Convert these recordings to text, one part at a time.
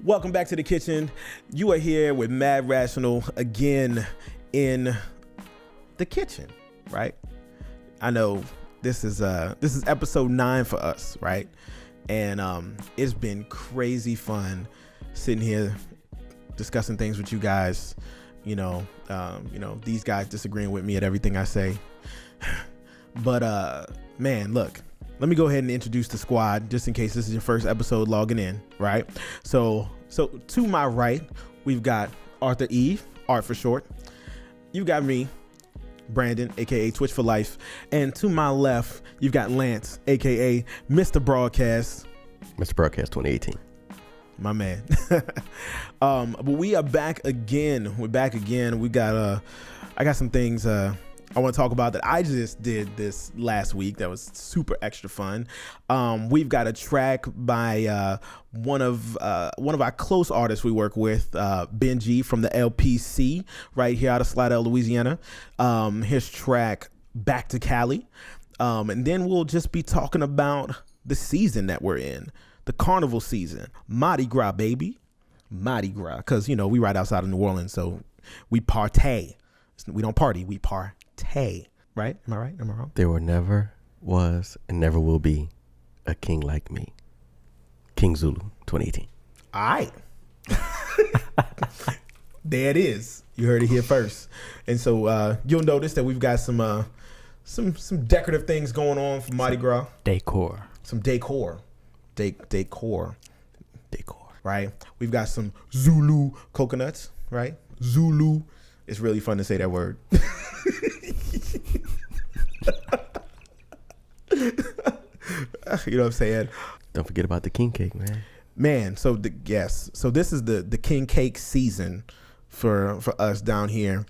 Welcome back to the kitchen. You are here with Mad Rational again in the kitchen, right? I know this is episode 9 for us, right? And it's been crazy fun sitting here discussing things with you guys. These guys disagreeing with me at everything I say. But man, look. Let me go ahead and introduce the squad just in case this is your first episode logging in, right? So to my right, we've got Arthur Yves, Art for short. You got me, Brandon, aka Twitch for Life. And to my left, you've got Lance, aka MrBroadcast. MrBroadcast 2018. My man. But we are back again. We're back again. I got some things I want to talk about that I just did this last week that was super extra fun. We've got a track by one of our close artists we work with, Benji from the LPC right here out of Slidell, Louisiana. His track Back to Cali. And then we'll just be talking about the season that we're in, the carnival season, Mardi Gras, baby. Mardi Gras, because, we right outside of New Orleans, so we partay. We don't party, we partay. Right? Am I right? Am I wrong? There were never was and never will be a king like me. King Zulu 2018. All right. There it is. You heard it here first. And so you'll notice that we've got some decorative things going on for Mardi Gras. Decor. Some decor. Decor. Right? We've got some Zulu coconuts, right? Zulu. It's really fun to say that word. You know what I'm saying? Don't forget about the king cake, man. So this is the king cake season for us down here,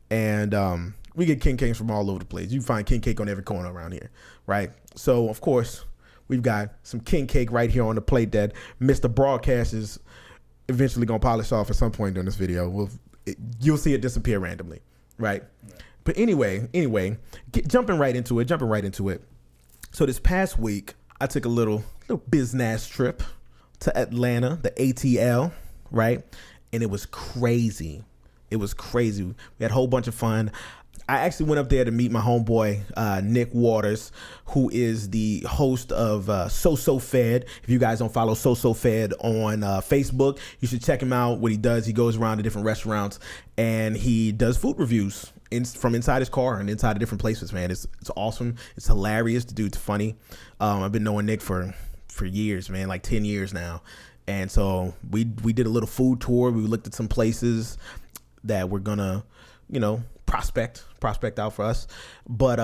and we get king cakes from all over the place. You find king cake on every corner around here, right? So of course we've got some king cake right here on the plate that MrBroadcast is eventually gonna polish off at some point during this video. You'll see it disappear randomly, right? But anyway, jumping right into it. So this past week, I took a little business trip to Atlanta, the ATL, right? And it was crazy. We had a whole bunch of fun. I actually went up there to meet my homeboy, Nick Waters, who is the host of So Fed. If you guys don't follow So Fed on Facebook, you should check him out. What he does, he goes around to different restaurants and he does food reviews from inside his car and inside of different places, man. It's awesome. It's hilarious. The dude's funny. I've been knowing Nick for years, man, like 10 years now. And so we did a little food tour. We looked at some places that we're gonna, prospect out for us. But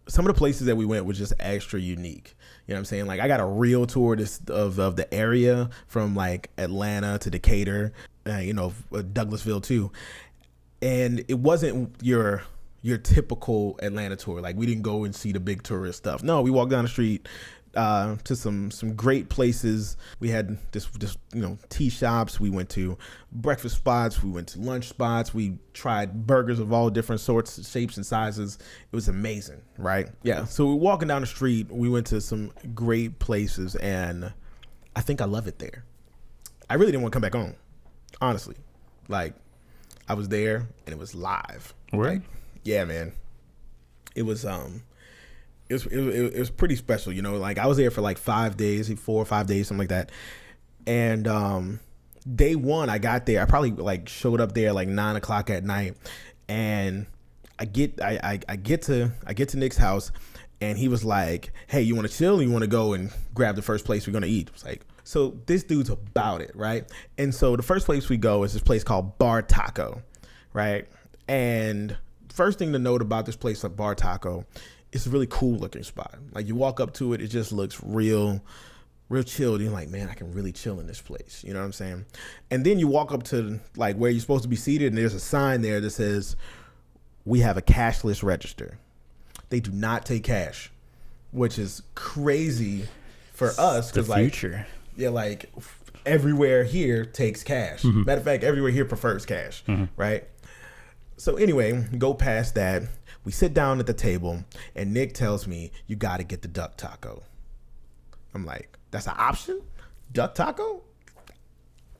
some of the places that we went was just extra unique. You know what I'm saying? Like, I got a real tour of the area from like Atlanta to Decatur, Douglasville too. And it wasn't your typical Atlanta tour. Like, we didn't go and see the big tourist stuff. No, we walked down the street to some great places. We had this tea shops. We went to breakfast spots. We went to lunch spots. We tried burgers of all different sorts, shapes, and sizes. It was amazing, right? Yeah. So we're walking down the street. We went to some great places, and I think I love it there. I really didn't want to come back home, honestly. Like, I was there and it was live. Right? Like, yeah, man. It was it was pretty special, like I was there for like 4 or 5 days, something like that. And day one, I got there. I probably like showed up there like 9:00 at night, and I get to Nick's house, and he was like, "Hey, you want to chill? Or you want to go and grab the first place we're gonna eat?" I was like, so this dude's about it, right? And so the first place we go is this place called Bar Taco, right? And first thing to note about this place like Bar Taco, it's a really cool looking spot. Like, you walk up to it, it just looks real chilled. You're like, man, I can really chill in this place. You know what I'm saying? And then you walk up to like where you're supposed to be seated, and there's a sign there that says, "We have a cashless register." They do not take cash, which is crazy for us because future. Yeah, like everywhere here takes cash. Mm-hmm. Matter of fact, everywhere here prefers cash, right? So anyway, go past that. We sit down at the table, and Nick tells me, "You got to get the duck taco." I'm like, "That's an option? Duck taco?"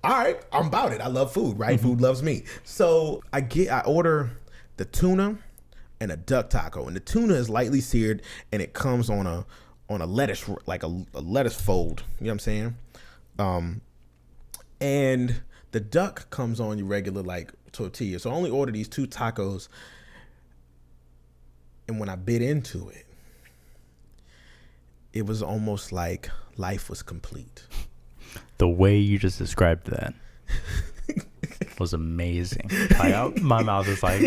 all right, I'm about it. I love food, right? Food loves me. So I order the tuna and a duck taco, and the tuna is lightly seared, and it comes on a lettuce, like a lettuce fold. You know what I'm saying? And the duck comes on your regular like tortilla. So I only order these 2 tacos, and when I bit into it, it was almost like life was complete. The way you just described that was amazing. My mouth is like,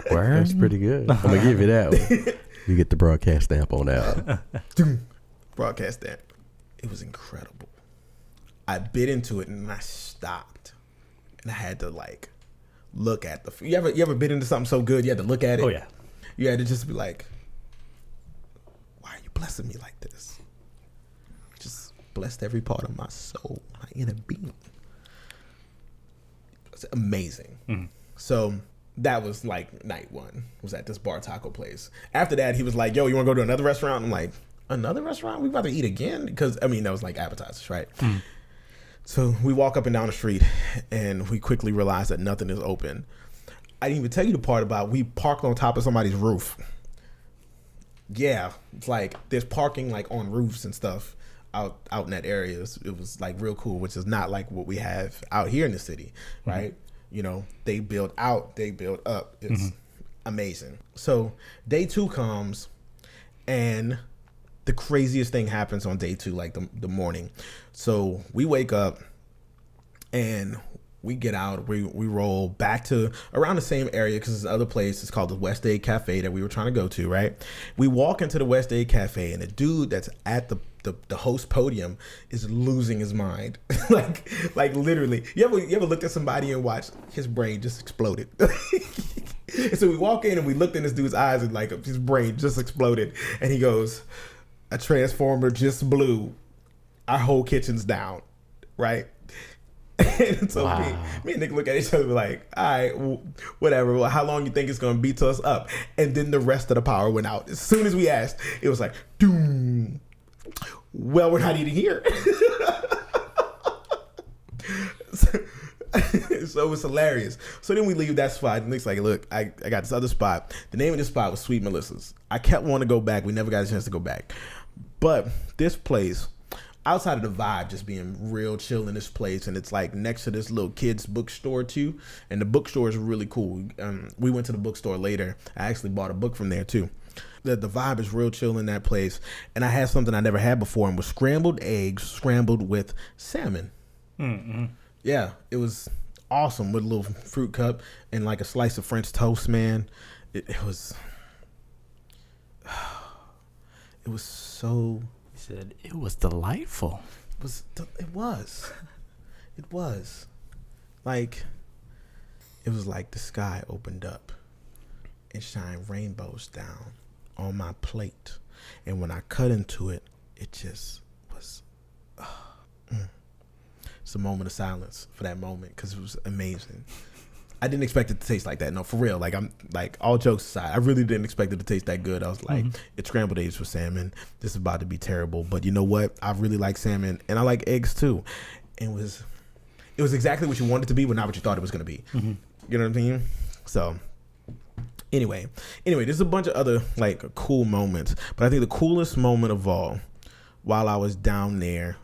where? That's pretty good. I'm gonna give you that one. You get the broadcast stamp on that one. Broadcast stamp. It was incredible. I bit into it and I stopped, and I had to like look at the food. You ever bit into something so good you had to look at it? Oh yeah. You had to just be like, why are you blessing me like this? Just blessed every part of my soul, my inner being. It's amazing. Mm-hmm. So that was like night 1, was at this bar taco place. After that, he was like, yo, you want to go to another restaurant? I'm like, another restaurant? We about to eat again? Because, I mean, that was like appetizers, right? Mm. So we walk up and down the street, and we quickly realize that nothing is open. I didn't even tell you the part about we parked on top of somebody's roof. Yeah, it's like there's parking like on roofs and stuff out in that area. It was like real cool, which is not like what we have out here in the city, right? Mm-hmm. You know, they build out, they build up. It's amazing. So day 2 comes, and the craziest thing happens on day 2, like the morning. So we wake up and we get out, we roll back to around the same area, because there's another place. It's called the West Aid Cafe that we were trying to go to, right? We walk into the West Aid Cafe, and the dude that's at the host podium is losing his mind. like literally. You ever looked at somebody and watched his brain just exploded? And so we walk in and we looked in this dude's eyes, and like his brain just exploded. And he goes, a transformer just blew. Our whole kitchen's down, right? And so me and Nick look at each other like, all right, whatever. Well, how long you think it's going to be till us up? And then the rest of the power went out. As soon as we asked, it was like, doom. Well, we're not eating here. So it was hilarious. So then we leave that spot, and Nick's like, look, I got this other spot. The name of this spot was Sweet Melissa's. I kept wanting to go back. We never got a chance to go back. But this place, outside of the vibe just being real chill in this place, and it's like next to this little kids bookstore too, and the bookstore is really cool. We went to the bookstore later. I actually bought a book from there too. The vibe is real chill in that place, and I had something I never had before, and was scrambled eggs scrambled with salmon. Mm-hmm. Yeah, it was awesome, with a little fruit cup and like a slice of French toast, man. It was so. He said it was delightful. It was like, it was like the sky opened up and shined rainbows down on my plate, and when I cut into it, it just was. It's a moment of silence for that moment, because it was amazing. I didn't expect it to taste like that. No, for real. Like, I'm like, all jokes aside, I really didn't expect it to taste that good. I was like, it's scrambled eggs with salmon. This is about to be terrible. But you know what? I really like salmon, and I like eggs too. It was exactly what you wanted it to be, but not what you thought it was going to be. Mm-hmm. You know what I mean? So anyway, there's a bunch of other like cool moments, but I think the coolest moment of all, while I was down there,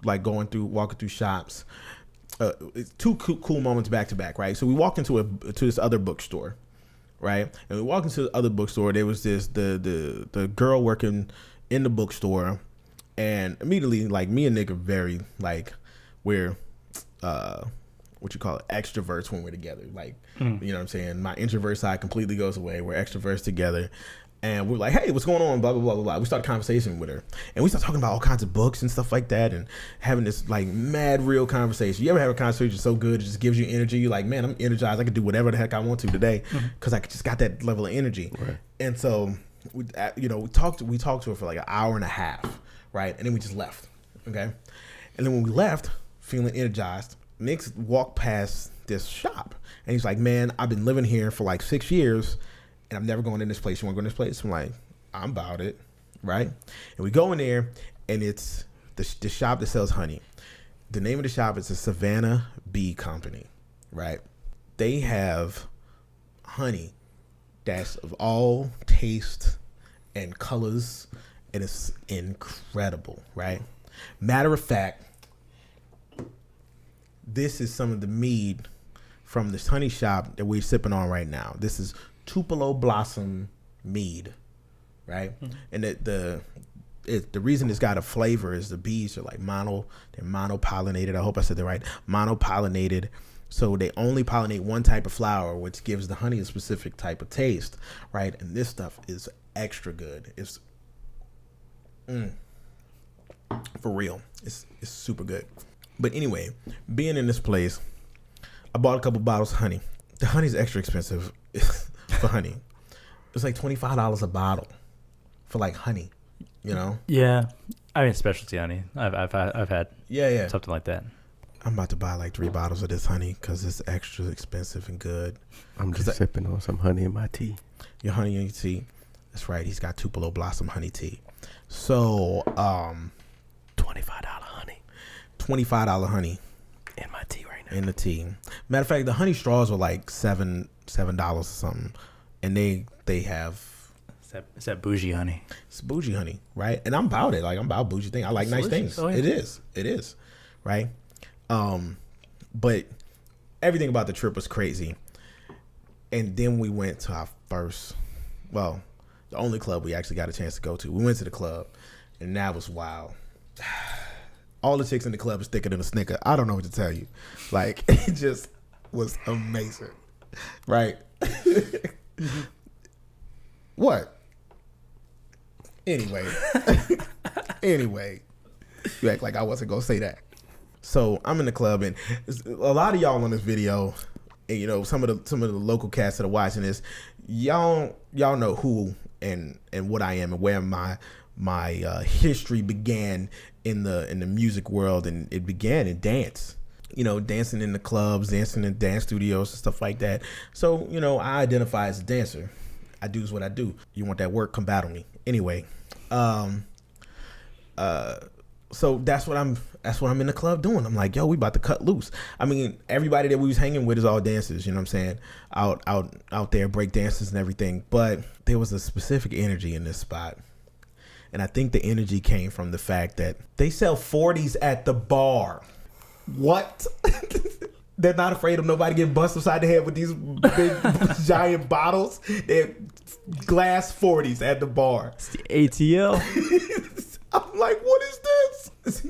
like walking through shops, it's 2 cool moments back to back, right? So we walked into this other bookstore, right? And we walked into the other bookstore. There was the girl working in the bookstore, and immediately, like, me and Nick are very like, we're what you call it, extroverts when we're together. Like, you know what I'm saying? My introvert side completely goes away. We're extroverts together. And we're like, hey, what's going on? Blah, blah, blah, blah, blah. We start a conversation with her. And we start talking about all kinds of books and stuff like that, and having this like mad real conversation. You ever have a conversation so good, it just gives you energy? You're like, man, I'm energized. I can do whatever the heck I want to today, because I just got that level of energy. Right. And so, we talked to her for like an hour and a half, right? And then we just left, okay? And then when we left, feeling energized, Nick walked past this shop, and he's like, man, I've been living here for like 6 years, and I'm never going in this place. You want to go in this place? I'm like, I'm about it, right? And we go in there, and it's the shop that sells honey. The name of the shop is the Savannah Bee Company, right? They have honey that's of all taste and colors, and it's incredible, right? Matter of fact, this is some of the mead from this honey shop that we're sipping on right now. This is Tupelo Blossom mead, right? And the reason it's got a flavor is the bees are like they're monopollinated. I hope I said that right. Monopollinated. So they only pollinate one type of flower, which gives the honey a specific type of taste, right? And this stuff is extra good. It's for real. It's super good. But anyway, being in this place, I bought a couple bottles of honey. The honey's extra expensive for honey. It's like $25 a bottle for like honey, you know? Yeah. I mean, specialty honey. I've had something like that. I'm about to buy like 3 bottles of this honey because it's extra expensive and good. I'm just sipping on some honey in my tea. Your honey in your tea. That's right. He's got Tupelo Blossom honey tea. So, $25 honey. $25 honey In my tea right now. in the tea. Matter of fact, the honey straws were like $7 or something. And they have... It's that bougie honey. It's bougie honey, right? And I'm about it. Like, I'm about bougie things. I like It's nice delicious. things. Oh, yeah. It is, right? But everything about the trip was crazy. And then we went to our the only club we actually got a chance to go to. We went to the club, and that was wild. All the chicks in the club is thicker than a Snicker. I don't know what to tell you. Like, it just was amazing, right? What? Anyway, you act like I wasn't gonna say that. So I'm in the club, and a lot of y'all on this video, and you know some of the local cats that are watching this, y'all know who and what I am and where my history began in the music world, and it began in dance. You know, dancing in the clubs, dancing in dance studios and stuff like that. So you know, I identify as a dancer. I do is what I do. You want that work? Come battle me. Anyway, so that's what I'm in the club doing. I'm like, yo, we about to cut loose. I mean, everybody that we was hanging with is all dancers, you know what I'm saying? Out there, break dancers and everything. But there was a specific energy in this spot. And I think the energy came from the fact that they sell 40s at the bar. What? They're not afraid of nobody getting busted upside the head with these big giant bottles. They're glass 40s at the bar. It's the ATL. I'm like, what is this?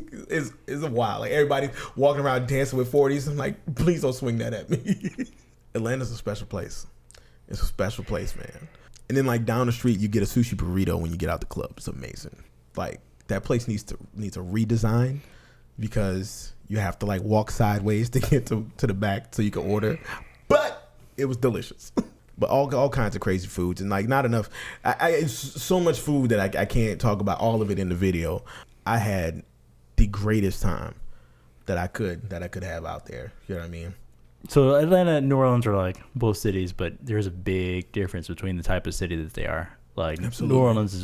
It's a wild. Like, everybody's walking around dancing with 40s. I'm like, please don't swing that at me. Atlanta's a special place. It's a special place, man. And then like down the street, you get a sushi burrito when you get out the club. It's amazing. Like, that place needs a redesign because you have to like walk sideways to get to the back so you can order. But it was delicious. But all kinds of crazy foods, and like not enough. It's so much food that I can't talk about all of it in the video. I had the greatest time that I could have out there. You know what I mean? So Atlanta and New Orleans are like both cities, but there's a big difference between the type of city that they are. Like, Absolutely. New Orleans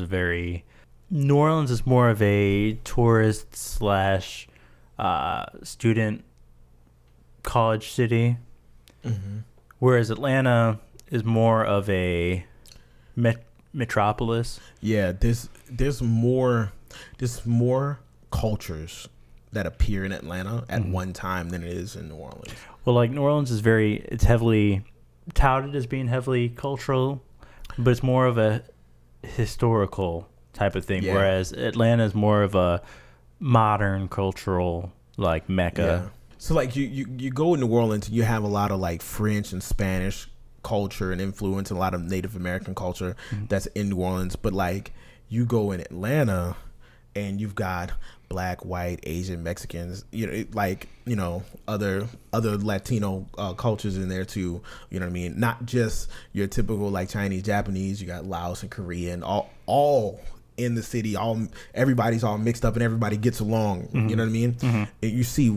is more of a tourist / student college city, whereas Atlanta is more of a metropolis. Yeah, there's more cultures that appear in Atlanta at one time than it is in New Orleans. Well, like New Orleans is it's heavily touted as being heavily cultural, but it's more of a historical type of thing, whereas Atlanta is more of a modern cultural like mecca. Yeah. So like you go in New Orleans, you have a lot of like French and Spanish culture and influence, and a lot of Native American culture that's in New Orleans. But like you go in Atlanta and you've got Black, white, Asian, Mexicans, other Latino cultures in there too. You know what I mean? Not just your typical like Chinese, Japanese. You got Laos and Korean, all in the city. Everybody's all mixed up and everybody gets along. You know what I mean? And you see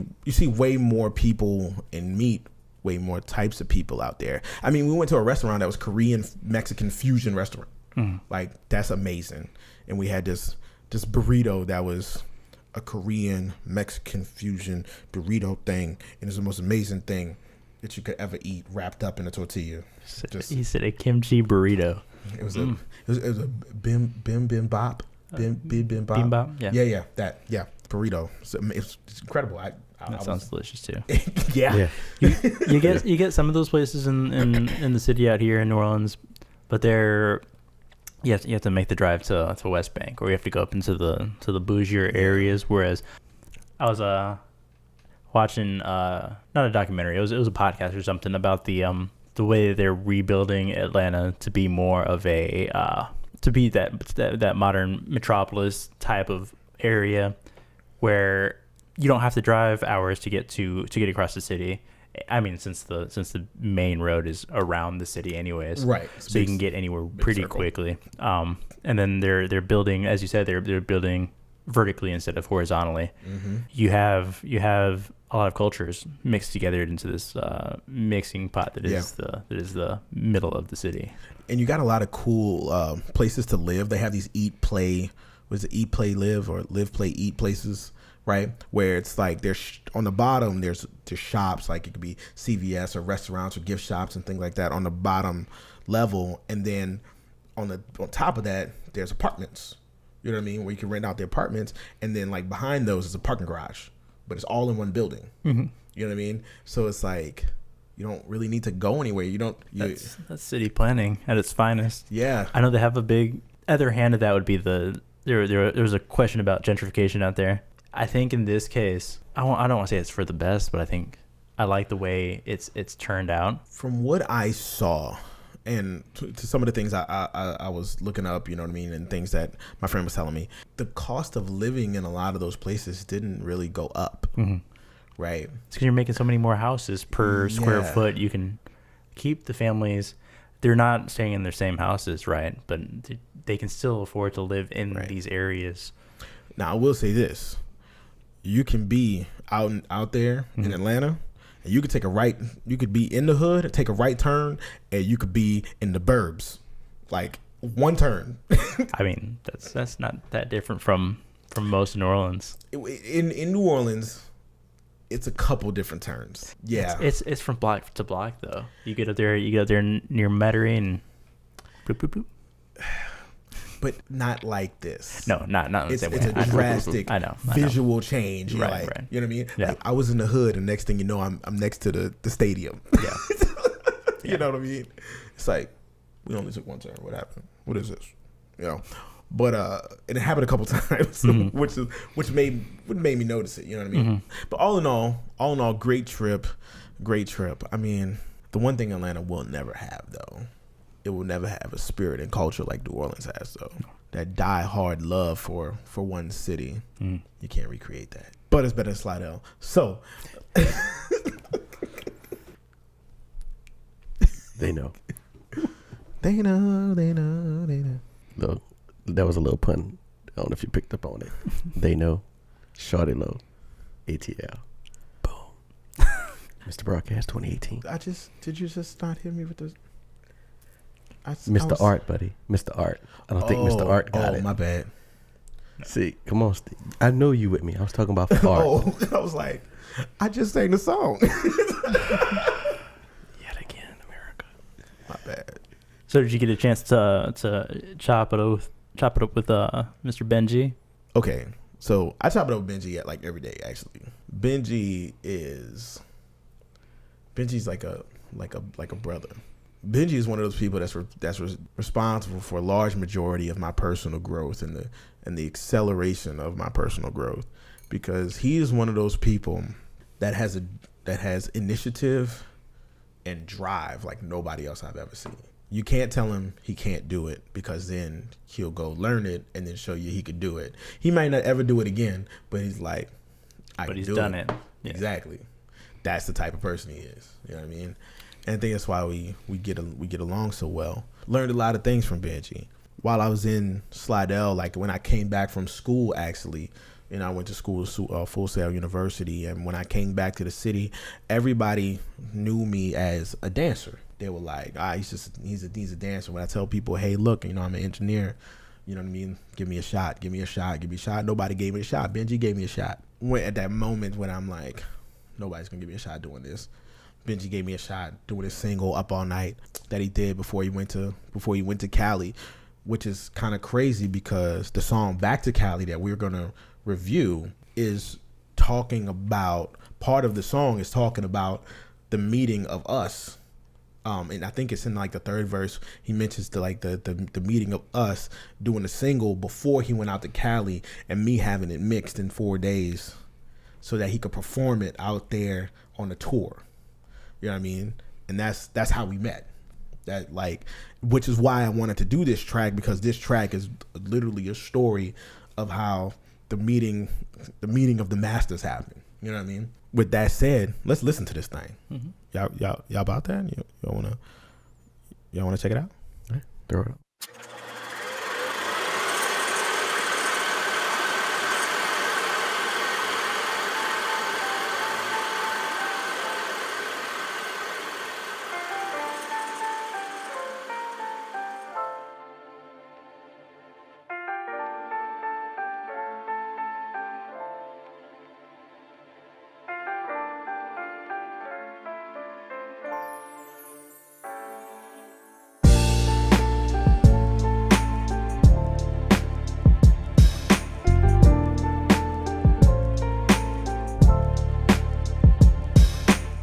way more people and meet way more types of people out there. I mean, we went to a restaurant that was Korean Mexican fusion restaurant. Like, that's amazing. And we had this burrito that was a Korean Mexican fusion burrito thing, and it's the most amazing thing that you could ever eat, wrapped up in a tortilla. He said a kimchi burrito. It was a bimbap. Bimbap. Yeah. That burrito. So it's incredible. That sounds delicious too. Yeah. You get some of those places in the city out here in New Orleans, but you have to make the drive to West Bank, or you have to go up into the bougier areas. Whereas I was watching not a documentary, it was a podcast or something about the way they're rebuilding Atlanta to be more of a to be that modern metropolis type of area where you don't have to drive hours to get across the city. I mean, since the main road is around the city anyways, right? So you can get anywhere pretty quickly. And then they're building, as you said, they're building vertically instead of horizontally. Mm-hmm. You have a lot of cultures mixed together into this mixing pot that is the middle of the city. And you got a lot of cool places to live. They have these eat, play, live, or live, play, eat places, right? Where it's like there's on the bottom there's shops, like it could be CVS or restaurants or gift shops and things like that on the bottom level, and then on top of that there's apartments. You know what I mean? Where you can rent out the apartments, and then like behind those is a parking garage, but it's all in one building. Mm-hmm. You know what I mean? So it's like you don't really need to go anywhere. That's city planning at its finest. Yeah, I know they have a big other hand of that would be there was a question about gentrification out there. I think in this case, I don't want to say it's for the best, but I think I like the way it's turned out. From what I saw, and to some of the things I was looking up, you know what I mean, and things that my friend was telling me, the cost of living in a lot of those places didn't really go up, mm-hmm. right? It's because you're making so many more houses per square foot. You can keep the families. They're not staying in their same houses, right? But they can still afford to live in these areas. Now, I will say this. You can be out there in Atlanta, and you could take a right. You could be in the hood, take a right turn, and you could be in the burbs, like one turn. I mean, that's not that different from most New Orleans. In New Orleans, it's a couple different turns. Yeah, it's from block to block though. You get up there near M.A.D and boop boop boop. But not like this. No, not in the same way. It's a drastic visual change. You're right. You know what I mean? Yeah. Like, I was in the hood, and next thing you know, I'm next to the stadium. Yeah. You know what I mean? It's like, we only took one turn. What happened? What is this? You know? But it happened a couple times, mm-hmm. which made me notice it. You know what I mean? Mm-hmm. But all in all, great trip. I mean, the one thing Atlanta will never have, though, it will never have a spirit and culture like New Orleans has, though. That die-hard love for one city. Mm. You can't recreate that. But it's better than Slidell. So. They know. They know. Look, that was a little pun. I don't know if you picked up on it. They know. Shorty low. ATL. Boom. MrBroadcast 2018. Did you just not hit me with this? Mr. Art, buddy. Mr. Art. I don't think Mr. Art got it. Oh, my bad. See, come on, Steve. I know you with me. I was talking about art. Oh, I was like, I just sang the song. Yet again, America. My bad. So did you get a chance to chop it up with Mr. Benji? Okay, so I chop it up with Benji every day. Actually, Benji's like a brother. Benji is one of those people that's responsible for a large majority of my personal growth and the acceleration of my personal growth, because he is one of those people that has initiative and drive like nobody else I've ever seen. You can't tell him he can't do it, because then he'll go learn it and then show you he could do it. He might not ever do it again, but he's like, but he's done it. Yeah. Exactly. That's the type of person he is. You know what I mean? And I think that's why we get along so well. Learned a lot of things from Benji. While I was in Slidell, like when I came back from school, actually, and I went to school at Full Sail University, and when I came back to the city, everybody knew me as a dancer. They were like, he's a dancer. When I tell people, hey, look, I'm an engineer, You know what I mean? Give me a shot. Give me a shot. Give me a shot. Nobody gave me a shot. Benji gave me a shot. At that moment when I'm like, nobody's gonna give me a shot doing this. Benji gave me a shot doing his single Up All Night that he did before he went to Cali, which is kind of crazy because the song Back to Cali that we're gonna review is talking about, part of the song is talking about the meeting of us. And I think it's in like the third verse. He mentions the meeting of us doing the single before he went out to Cali and me having it mixed in 4 days so that he could perform it out there on the tour. You know what I mean? And that's how we met. That which is why I wanted to do this track, because this track is literally a story of how the meeting of the masters happened. You know what I mean? With that said, let's listen to this thing. Mm-hmm. Y'all about that? Y'all wanna check it out? All right, throw it up.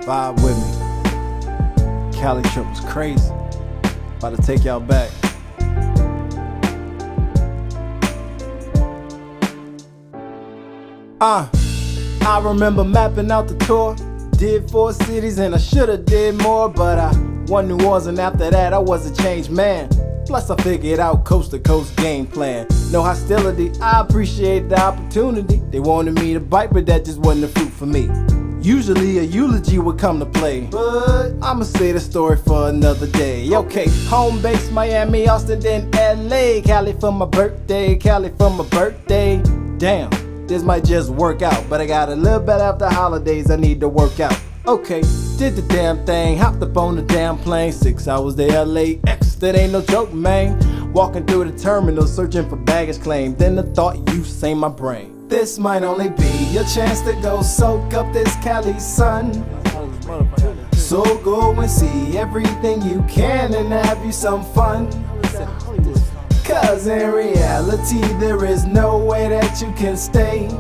Vibe with me. Cali trip was crazy. About to take y'all back. I remember mapping out the tour. Did 4 cities and I shoulda did more, but I won New Orleans and after that I was a changed man. Plus I figured out coast to coast game plan. No hostility, I appreciate the opportunity. They wanted me to bite, but that just wasn't the fruit for me. Usually a eulogy would come to play, but I'ma say the story for another day. Okay, home base Miami, Austin, then LA. Cali for my birthday, Cali for my birthday. Damn, this might just work out, but I got a little bit after holidays I need to work out. Okay, did the damn thing, hopped up on the damn plane. 6 hours to LAX, that ain't no joke, man. Walking through the terminal, searching for baggage claim. Then the thought you saved my brain. This might only be your chance to go soak up this Cali sun. So go and see everything you can and have you some fun. Cause in reality there is no way that you can stay.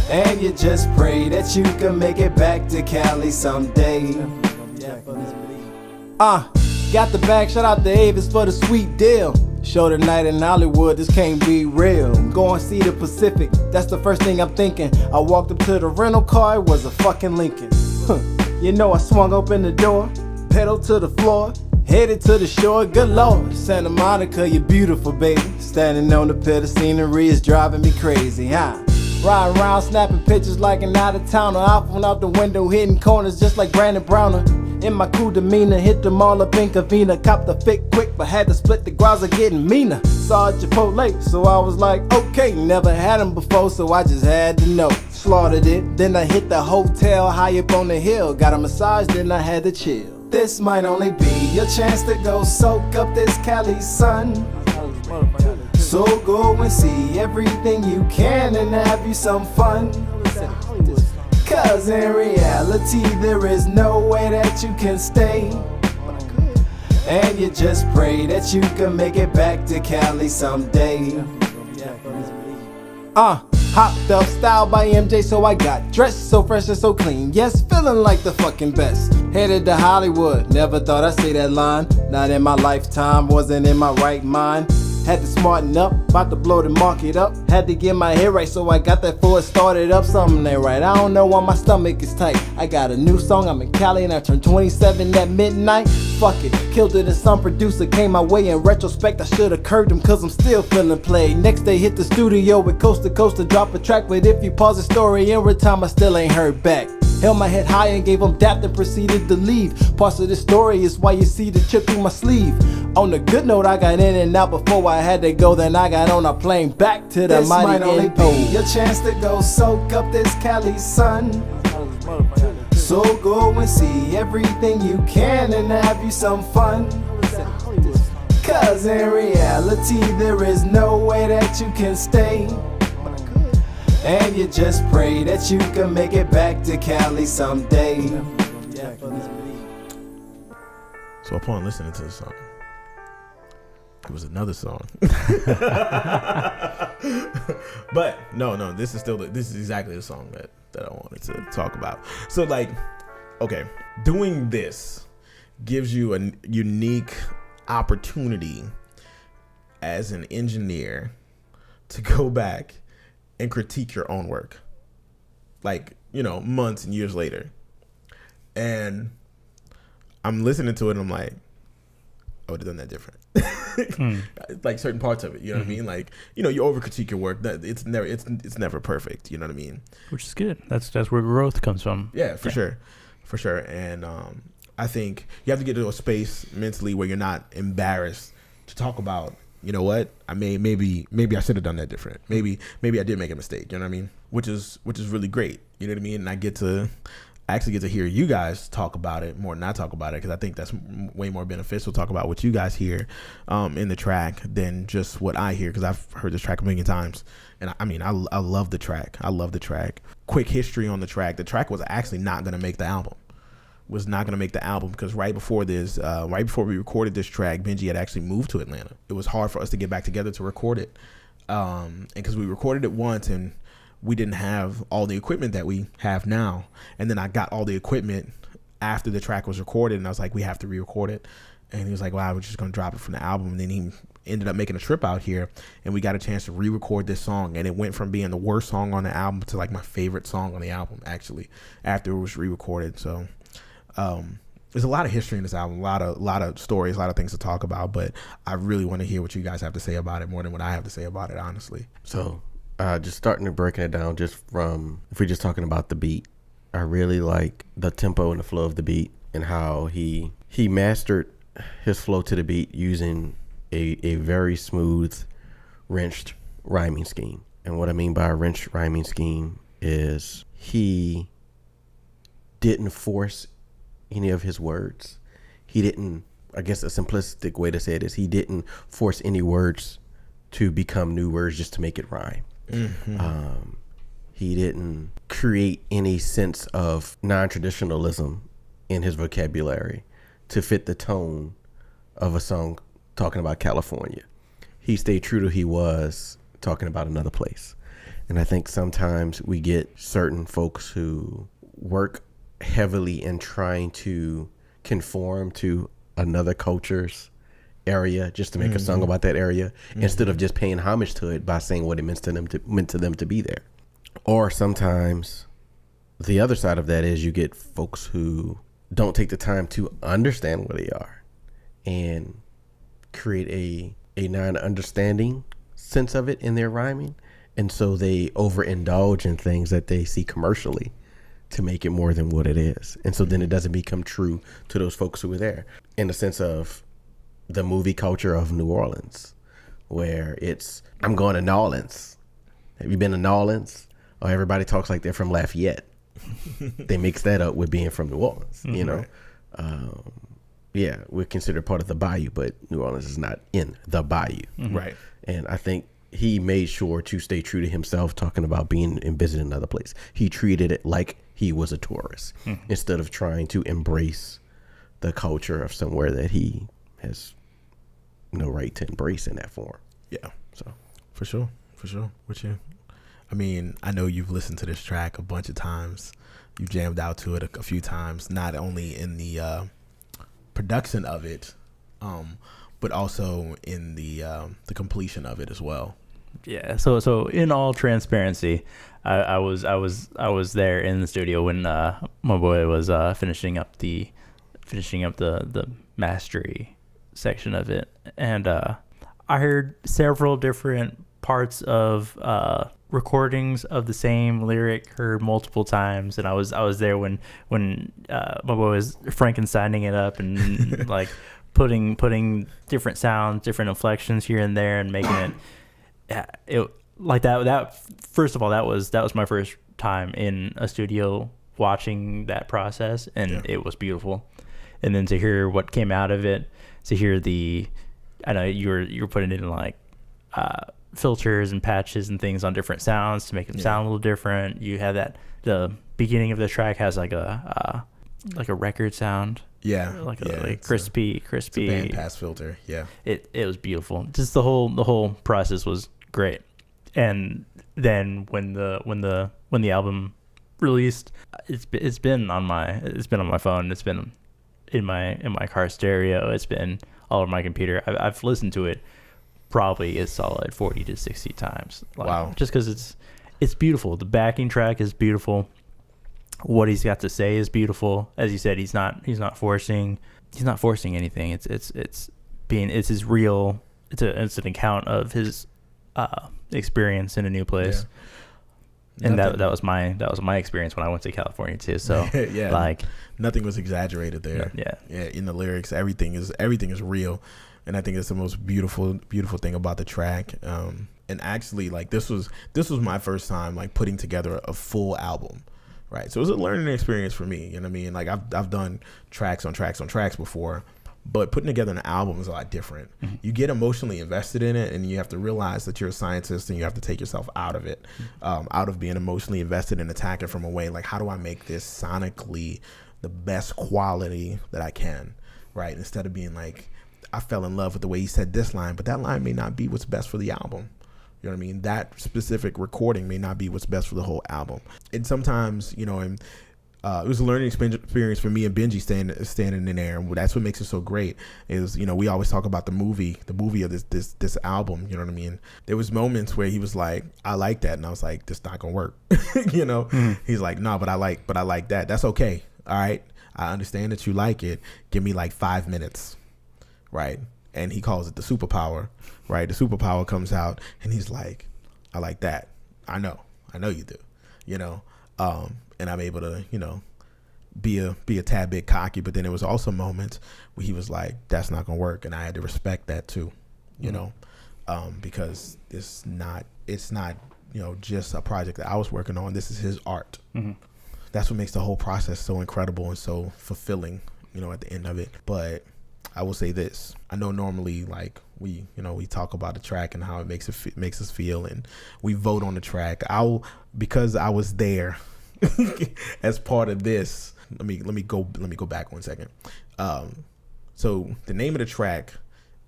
And you just pray that you can make it back to Cali someday. Got the bag, shout out to Yves for the sweet deal. Show tonight in Hollywood, this can't be real. Go and see the Pacific, that's the first thing I'm thinking. I walked up to the rental car, it was a fucking Lincoln. You know I swung open the door, pedal to the floor, headed to the shore, good lord. Santa Monica, you're beautiful, baby. Standing on the pit of scenery is driving me crazy, huh? Riding around, snapping pictures like an out-of-towner. iPhone out the window, hitting corners just like Brandon Browner. In my cool demeanor, hit them all up in Cavina. Copped the fit quick, but had to split the Graza getting meaner. Saw it Chipotle, so I was like, okay. Never had them before, so I just had to know. Slaughtered it, then I hit the hotel high up on the hill. Got a massage, then I had to chill. This might only be your chance to go soak up this Cali sun. So go and see everything you can and have you some fun. Cause in reality there is no way that you can stay. And you just pray that you can make it back to Cali someday. Hopped up, styled by MJ, so I got dressed so fresh and so clean. Yes, feeling like the fucking best. Headed to Hollywood, never thought I'd say that line. Not in my lifetime, wasn't in my right mind. Had to smarten up, about to blow the market up. Had to get my hair right, so I got that Ford started up. Something ain't right, I don't know why my stomach is tight. I got a new song, I'm in Cali and I turned 27 at midnight. Fuck it, killed it and some producer came my way. In retrospect, I should've curved him cause I'm still feeling played. Next day hit the studio with Coast to Coast to drop a track. But if you pause the story in real time, I still ain't heard back. Held my head high and gave him dap and proceeded to leave. Parts of the story is why you see the chip through my sleeve. On a good note, I got in and out before I had to go. Then I got on a plane back to the mighty N.O. Your chance to go soak up this Cali sun. So go and see everything you can and have you some fun. Cause in reality there is no way that you can stay. And you just pray that you can make it back to Cali someday. So upon listening to the song, it was another song. But no, this is exactly the song that I wanted to talk about. So like, okay, doing this gives you a unique opportunity as an engineer to go back and critique your own work, like, you know, months and years later. And I'm listening to it and I'm like, I would have done that different. Like certain parts of it, you know what I mean? Like, you know, you over critique your work. That it's never perfect, you know what I mean? Which is good. That's where growth comes from. Yeah, for sure. And I think you have to get to a space mentally where you're not embarrassed to talk about, you know what, I maybe I should have done that different. Maybe I did make a mistake. You know what I mean? Which is really great. You know what I mean? And I actually get to hear you guys talk about it more than I talk about it, because I think that's way more beneficial. Talk about what you guys hear in the track than just what I hear, because I've heard this track a million times. And I mean, I love the track. I love the track. Quick history on the track. The track was actually not going to make the album. Because right before we recorded this track, Benji had actually moved to Atlanta. It was hard for us to get back together to record it. And because we recorded it once and we didn't have all the equipment that we have now. And then I got all the equipment after the track was recorded, and I was like, we have to re-record it. And he was like, wow, we're just going to drop it from the album. And then he ended up making a trip out here, and we got a chance to re-record this song. And it went from being the worst song on the album to like my favorite song on the album, actually, after it was re-recorded. So there's a lot of history in this album, a lot of stories, a lot of things to talk about, but I really want to hear what you guys have to say about it more than what I have to say about it, honestly. So just starting to breaking it down, just from, if we're just talking about the beat, I really like the tempo and the flow of the beat, and how he mastered his flow to the beat using a very smooth, wrenched rhyming scheme. And what I mean by a wrenched rhyming scheme is he didn't force any of his words. He didn't, I guess a simplistic way to say it is, he didn't force any words to become new words just to make it rhyme. Mm-hmm. He didn't create any sense of non-traditionalism in his vocabulary to fit the tone of a song talking about California. He stayed true to who he was talking about another place. And I think sometimes we get certain folks who work heavily in trying to conform to another culture's area just to make a song about that area, instead of just paying homage to it by saying what it meant to them to be there. Or sometimes the other side of that is you get folks who don't take the time to understand where they are and create a non-understanding sense of it in their rhyming, and so they overindulge in things that they see commercially to make it more than what it is. And so then it doesn't become true to those folks who were there, in the sense of the movie culture of New Orleans, where it's, I'm going to New Orleans. Have you been to New Orleans? Or everybody talks like they're from Lafayette. They mix that up with being from New Orleans, you know? Yeah, we're considered part of the Bayou, but New Orleans is not in the Bayou. Right. And I think he made sure to stay true to himself, talking about being and visiting another place. He treated it like he was a tourist, instead of trying to embrace the culture of somewhere that he has no right to embrace in that form. Yeah. So for sure. With you. I mean, I know you've listened to this track a bunch of times. You jammed out to it a few times, not only in the production of it, but also in the completion of it as well. Yeah. So in all transparency, I was there in the studio when my boy was finishing up the mastery section of it, and I heard several different parts of recordings of the same lyric heard multiple times, and I was there when my boy was Frankensteining it up and like putting different sounds, different inflections here and there, and making it like that. First of all, that was my first time in a studio watching that process, and it was beautiful. And then to hear what came out of it, to hear the I know you were putting in like filters and patches and things on different sounds to make them sound a little different. You had that the beginning of the track has like a record sound. Yeah, like crispy. It's a bandpass filter. Yeah, it was beautiful. Just the whole process was great. And then when the album released, it's been on my phone. It's been in my car stereo. It's been all over my computer. I've listened to it probably a solid 40 to 60 times. Wow! Just because it's beautiful. The backing track is beautiful. What he's got to say is beautiful. As you said, he's not forcing anything. It's his real. It's an account of his experience in a new place. Yeah. And that was my experience when I went to California too. So yeah, like nothing was exaggerated there. Yeah. In the lyrics, everything is real, and I think it's the most beautiful thing about the track. And actually, like this was my first time like putting together a full album. Right, so it was a learning experience for me. You know what I mean? Like I've done tracks on tracks before, but putting together an album is a lot different. Mm-hmm. You get emotionally invested in it, and you have to realize that you're a scientist, and you have to take yourself out of it, out of being emotionally invested and attack it from a way like, how do I make this sonically the best quality that I can? Right, instead of being like, I fell in love with the way he said this line, but that line may not be what's best for the album. You know what I mean? That specific recording may not be what's best for the whole album. And sometimes, it was a learning experience for me and Benji standing in there. And that's what makes it so great is, we always talk about the movie of this album. You know what I mean? There was moments where he was like, I like that. And I was like, this not going to work. Mm-hmm. He's like, no, but I like that. That's okay. All right. I understand that you like it. Give me like 5 minutes. Right. And he calls it the superpower, right? The superpower comes out, and he's like, I like that. I know you do, and I'm able to, be a tad bit cocky. But then there was also moments where he was like, that's not going to work. And I had to respect that too, because it's not, just a project that I was working on. This is his art. Mm-hmm. That's what makes the whole process so incredible and so fulfilling, at the end of it. But I will say this. I know normally like we talk about the track and how it makes us feel, and we vote on the track. Because I was there as part of this. Let me go back 1 second. So the name of the track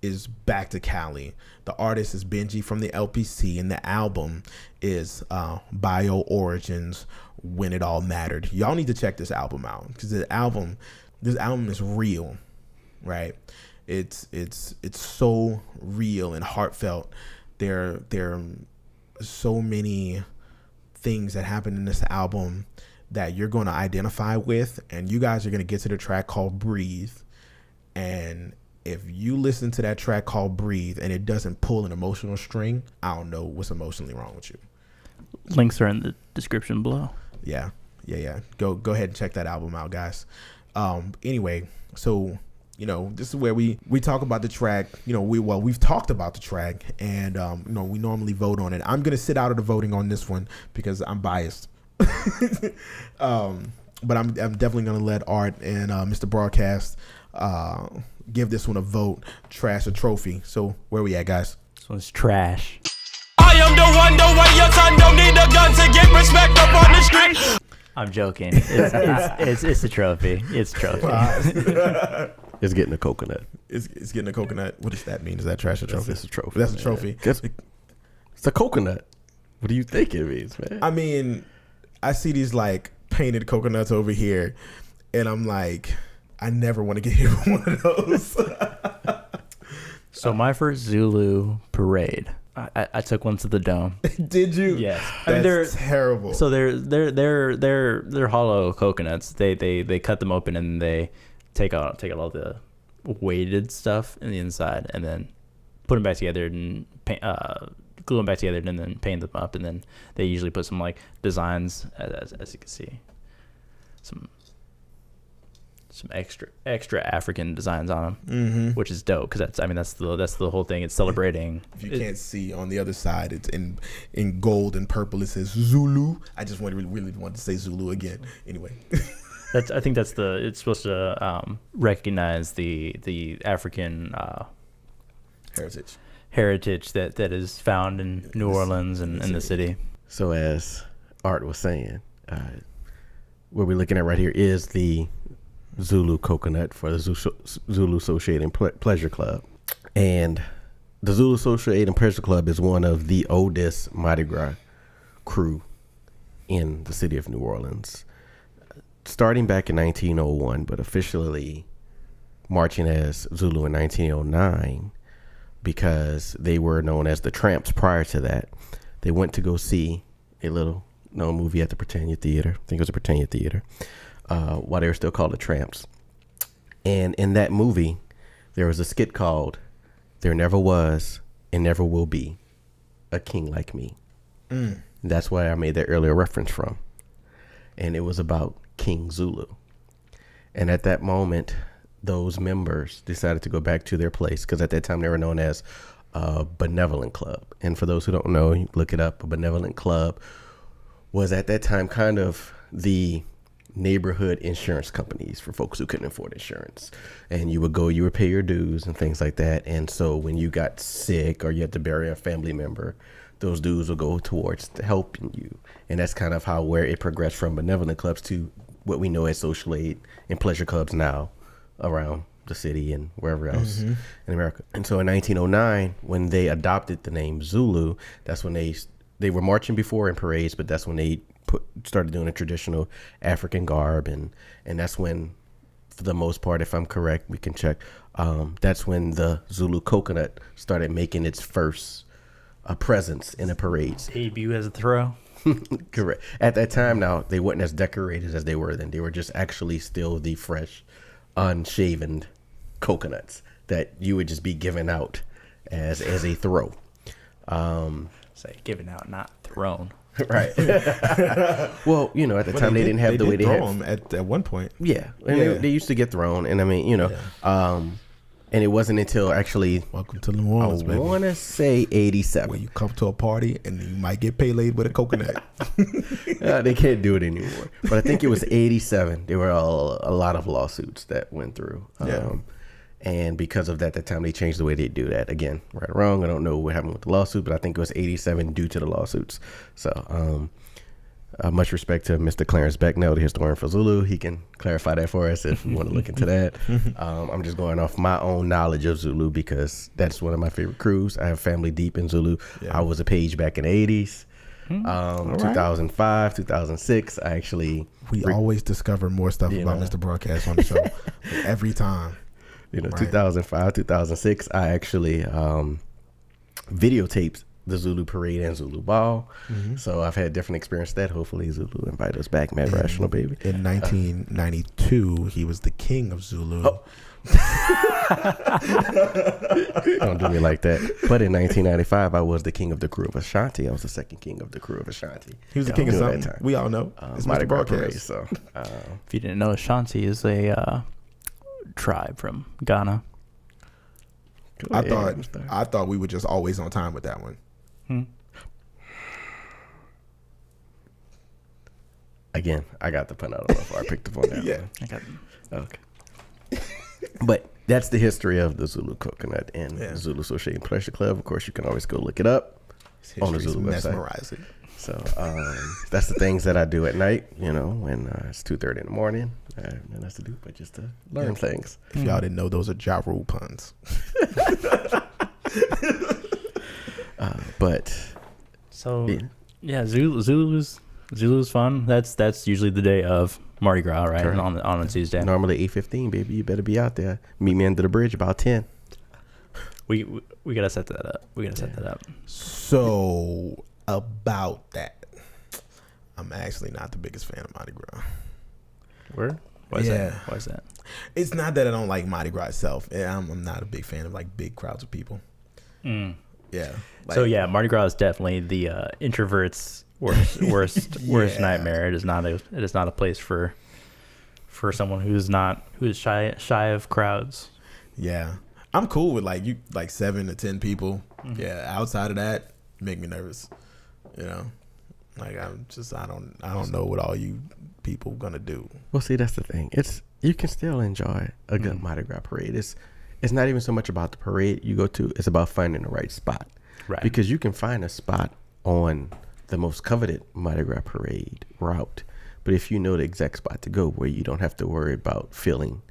is Back to Cali. The artist is Benji from the LPC, and the album is B.I.O. Origins, When It All Mattered. Y'all need to check this album out because this album is real. Right, it's so real and heartfelt. There are so many things that happen in this album that you're going to identify with, and you guys are going to get to the track called Breathe. And if you listen to that track called Breathe and it doesn't pull an emotional string, I don't know what's emotionally wrong with you. Links are in the description below. Yeah. Go ahead and check that album out, guys. Anyway, so this is where we talk about the track. We've talked about the track, and we normally vote on it. I'm gonna sit out of the voting on this one because I'm biased. But I'm definitely gonna let Art and MrBroadcast give this one a vote, trash or trophy. So where we at, guys? This one's trash. I am the way your son don't need a gun to get respect up on the street. I'm joking. It's a trophy. It's a trophy. It's getting a coconut. It's getting a coconut. What does that mean? Is that trash or trophy? It's a trophy. That's a trophy. It's a coconut. What do you think it means, man? I mean, I see these like painted coconuts over here, and I'm like, I never want to get hit with one of those. So my first Zulu parade, I took one to the dome. Did you? Yes. They're terrible. So they're hollow coconuts. They cut them open and they take out all the weighted stuff in the inside, and then put them back together and glue them back together, and then paint them up, and then they usually put some like designs, as you can see, some extra African designs on them, which is dope because that's the whole thing. It's celebrating. If you can't see on the other side, it's in gold and purple. It says Zulu. I just really wanted to say Zulu again. Anyway. I think it's supposed to recognize the African heritage that is found in New Orleans and in the city. So as Art was saying, what we're looking at right here is the Zulu coconut for the Zulu Associated Pleasure Club. And the Zulu Associated Pleasure Club is one of the oldest Mardi Gras crew in the city of New Orleans, starting back in 1901, but officially marching as Zulu in 1909 because they were known as the Tramps prior to that. They went to go see a little known movie at the Britannia Theater. I think it was the Britannia Theater, while they were still called the Tramps. And in that movie, there was a skit called "There Never Was and Never Will Be a King Like Me." That's why I made that earlier reference from. And it was about King Zulu. And at that moment, those members decided to go back to their place, because at that time they were known as a benevolent club. And for those who don't know, you look it up. A benevolent club was at that time kind of the neighborhood insurance companies for folks who couldn't afford insurance. And you would pay your dues and things like that. And so when you got sick or you had to bury a family member, those dues will go towards helping you. And that's kind of where it progressed from benevolent clubs to what we know as social aid and pleasure clubs now around the city and wherever else in America. And so in 1909, when they adopted the name Zulu, that's when they were marching before in parades, but that's when they started doing a traditional African garb. And that's when, for the most part, if I'm correct, we can check, that's when the Zulu coconut started making its first a presence in the parades. Debut as a throw. Correct. At that time, now they weren't as decorated as they were then. They were just actually still the fresh, unshaven coconuts that you would just be giving out as a throw. Say given out, not thrown. Right. Well, at the time they didn't have the way they had. Them at one point. Yeah, and they used to get thrown, and I mean, and it wasn't until actually, welcome to New Orleans, I want to say 87. Where you come to a party and you might get paylaid with a coconut. They can't do it anymore. But I think it was 87. There were a lot of lawsuits that went through. And because of that, at the time they changed the way they do that. Again, right or wrong, I don't know what happened with the lawsuit, but I think it was 87 due to the lawsuits. So much respect to Mr. Clarence Becknell, the historian for Zulu. He can clarify that for us if you want to look into that. I'm just going off my own knowledge of Zulu because that's one of my favorite crews. I have family deep in Zulu. Yeah. I was a page back in the 80s. 2005, 2006, I actually... We always discover more stuff about MrBroadcast on the show. Every time. 2005, 2006, I actually videotaped the Zulu Parade and Zulu Ball. So I've had different experience that. Hopefully Zulu invite us back, Mad Rational Baby. In 1992, he was the king of Zulu. Oh. Don't do me like that. But in 1995, I was the king of the crew of Ashanti. I was the second king of the crew of Ashanti. He was the king of something. We all know. It's MrBroadcast. So, if you didn't know, Ashanti is a tribe from Ghana. I thought we were just always on time with that one. Again, I got the pun out of my phone. I picked up on that. Yeah, I got okay. But that's the history of the Zulu coconut and the Zulu Associated Pleasure Club. Of course, you can always go look it up on the Zulu website. So that's the things that I do at night, when it's 2:30 in the morning. I have nothing else to do but just to learn things. If y'all didn't know, those are Ja Rule puns. But so Zulu's fun. That's usually the day of Mardi Gras, right? Correct. On a Tuesday. Normally 8:15, baby. You better be out there. Meet me under the bridge about 10. We gotta set that up. So about that, I'm actually not the biggest fan of Mardi Gras. Where? Why is that? It's not that I don't like Mardi Gras itself. I'm not a big fan of like big crowds of people. Yeah. So Mardi Gras is definitely the introvert's worst nightmare. It is not a place for someone who's shy of crowds. Yeah. I'm cool with like 7 to 10 people. Yeah. Outside of that, you make me nervous. Like I don't know what all you people gonna do. Well, see, that's the thing. You can still enjoy a good Mardi Gras parade. it's not even so much about the parade you go to. It's about finding the right spot. Right. Because you can find a spot on the most coveted Mardi Gras parade route. But if you know the exact spot to go where you don't have to worry about feeling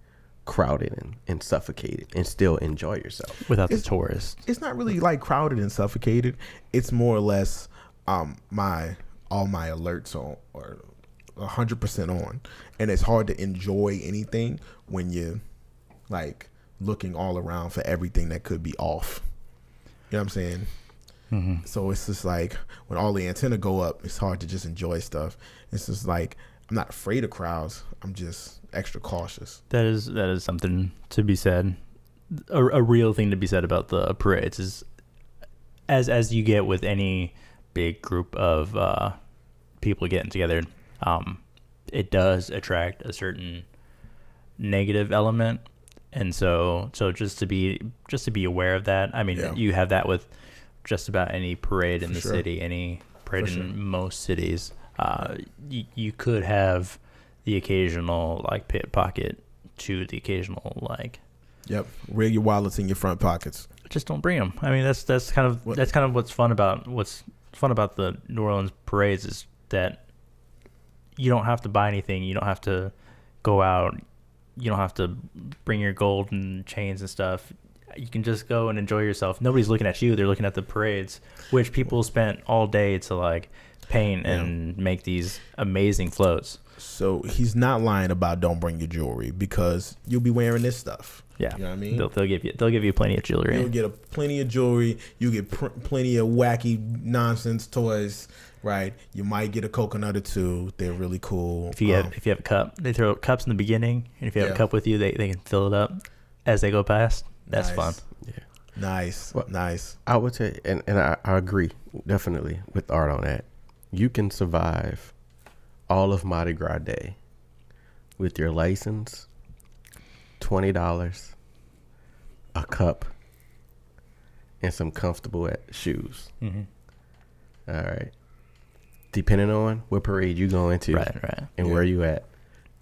crowded and suffocated and still enjoy yourself. Without the tourists. It's not really like crowded and suffocated. It's more or less all my alerts are 100% on. And it's hard to enjoy anything when you're like looking all around for everything that could be off. You know what I'm saying? Mm-hmm. So it's just like when all the antenna go up, it's hard to just enjoy stuff. It's just like I'm not afraid of crowds. I'm just extra cautious. That is something to be said. A real thing to be said about the parades is as you get with any big group of people getting together, it does attract a certain negative element. And so just to be aware of that. I mean, you have that with just about any parade in the city, any parade in most cities. You could have the occasional like pickpocket to the occasional like. Yep, rig your wallets in your front pockets. Just don't bring them. I mean, that's kind of what's fun about the New Orleans parades is that you don't have to buy anything. You don't have to go out. You don't have to bring your gold and chains and stuff. You can just go and enjoy yourself. Nobody's looking at you. They're looking at the parades, which people spent all day to like paint and make these amazing floats. So he's not lying about don't bring your jewelry because you'll be wearing this stuff. Yeah, you know what I mean. They'll give you plenty of jewelry. You'll get plenty of jewelry. You get plenty of wacky nonsense toys. Right, you might get a coconut or two. They're really cool. If you have a cup, they throw cups in the beginning, and if you have a cup with you, they can fill it up as they go past. That's fun. Yeah, nice, well, nice. I would say, and I agree definitely with Art on that. You can survive all of Mardi Gras Day with your license, $20, a cup, and some comfortable shoes. Mm-hmm. All right. Depending on what parade you go into and where you at,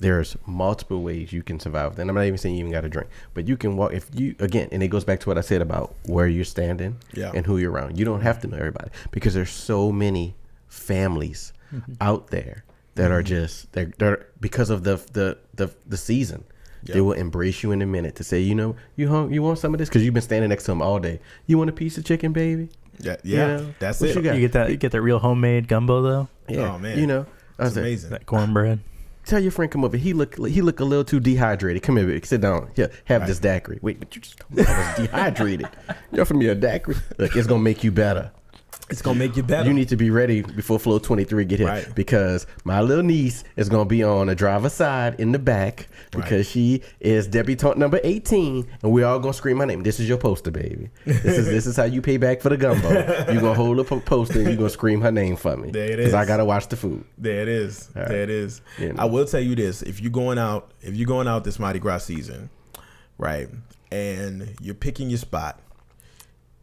there's multiple ways you can survive. And I'm not even saying you even got to drink, but you can walk if you, again, and it goes back to what I said about where you're standing and who you're around. You don't have to know everybody because there's so many families out there that are just, they're because of the season. They will embrace you in a minute to say, you want some of this? Because you've been standing next to them all day. You want a piece of chicken, baby? Yeah, that's it. You get that real homemade gumbo though. Yeah, oh man, that's amazing. That cornbread. Tell your friend come over. He look a little too dehydrated. Come here, baby. Sit down. Here, have this daiquiri. Wait, but you just told me I was dehydrated. You offer me a daiquiri. Look, it's gonna make you better. It's gonna make you better. You need to be ready before Flow 23 get here because my little niece is gonna be on the driver's side in the back because she is debutante number 18, and we're all gonna scream my name. This is your poster, baby. This is how you pay back for the gumbo. You're gonna hold up a poster and you're gonna scream her name for me. There it is. Because I gotta watch the food. There it is. All right. There it is. You know. I will tell you this: if you're going out this Mardi Gras season, right, and you're picking your spot.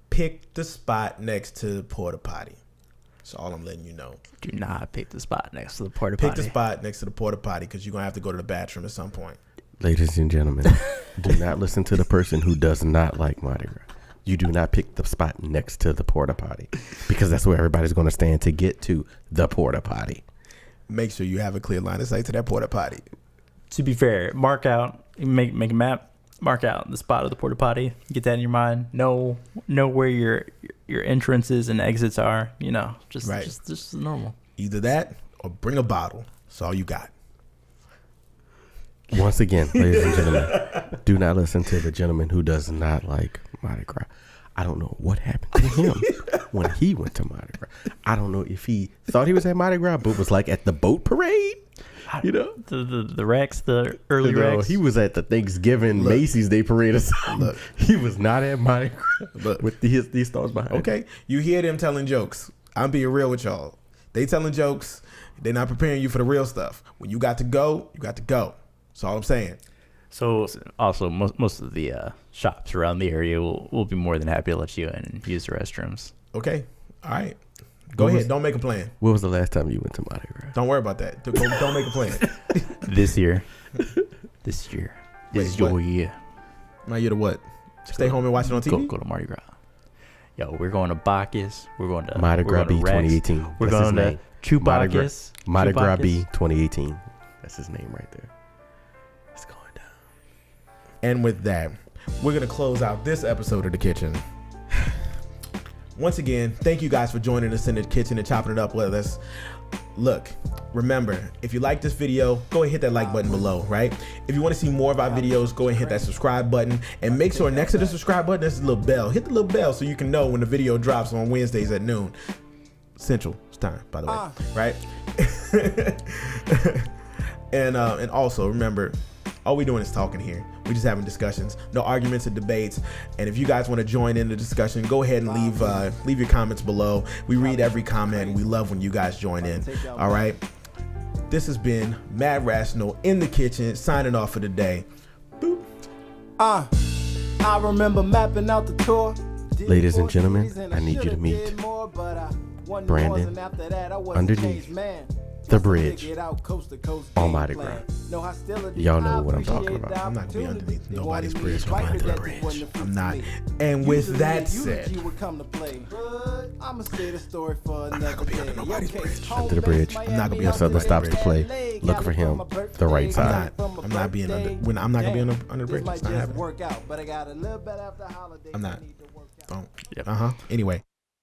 Pick the spot next to the porta potty. That's all I'm letting you know. Do not pick the spot next to the porta potty. Pick the spot next to the porta potty because you're going to have to go to the bathroom at some point. Ladies and gentlemen, do not listen to the person who does not like Mardi Gras. You do not pick the spot next to the porta potty because that's where everybody's going to stand to get to the porta potty. Make sure you have a clear line of sight to that porta potty. To be fair, make a map. Mark out the spot of the porta potty. Get that in your mind. Know where your entrances and exits are. Just normal. Either that or bring a bottle. That's all you got. Once again, ladies and gentlemen, do not listen to the gentleman who does not like Mardi Gras. I don't know what happened to him when he went to Mardi Gras. I don't know if he thought he was at Mardi Gras, but was like at the boat parade. The Rex, the early Rex. He was at the Thanksgiving Macy's Day Parade or something. He was not at Mardi Gras with these stars behind. Okay, you hear them telling jokes. I'm being real with y'all. They telling jokes. They're not preparing you for the real stuff. When you got to go, you got to go. That's all I'm saying. So also most of the shops around the area will be more than happy to let you in and use the restrooms. Okay, all right. Go ahead. Don't make a plan. When was the last time you went to Mardi Gras? Don't worry about that. Don't make a plan. This year. This is your year. My year to what? Stay home and watch it on TV. Go to Mardi Gras. Yo, we're going to Bacchus. We're going to Mardi Gras B 2018. We're going to Chewbacchus. Mardi Gras B 2018. That's his name right there. It's going down. And with that, we're gonna close out this episode of The Kitchen. Once again, thank you guys for joining us in the kitchen and chopping it up with us. Look, remember, if you like this video, go ahead and hit that like button below, right? If you want to see more of our videos, go ahead and hit that subscribe button, and make sure next to the subscribe button there's a little bell. Hit the little bell so you can know when the video drops on Wednesdays at noon. Central time, by the way, right? And also remember, all we doing is talking here. We just having discussions, no arguments or debates. And if you guys want to join in the discussion, go ahead and leave your comments below. We read every comment, and we love when you guys join in. All right. This has been Mad Rational in the kitchen, signing off for the day. Boop. I remember mapping out the tour. Ladies and gentlemen, I need you to meet Brandon underneath the bridge on Mardi Gras. Y'all know what I'm talking about. I'm not gonna be underneath nobody's bridge. I'm not. And with that said, I'm not gonna be under nobody's bridge. Under the bridge. I'm not gonna be When Southern stops to play, look for him, the right side. I'm not being under. I'm not gonna be under the bridge. It's not happening. I'm not. Don't. Anyway.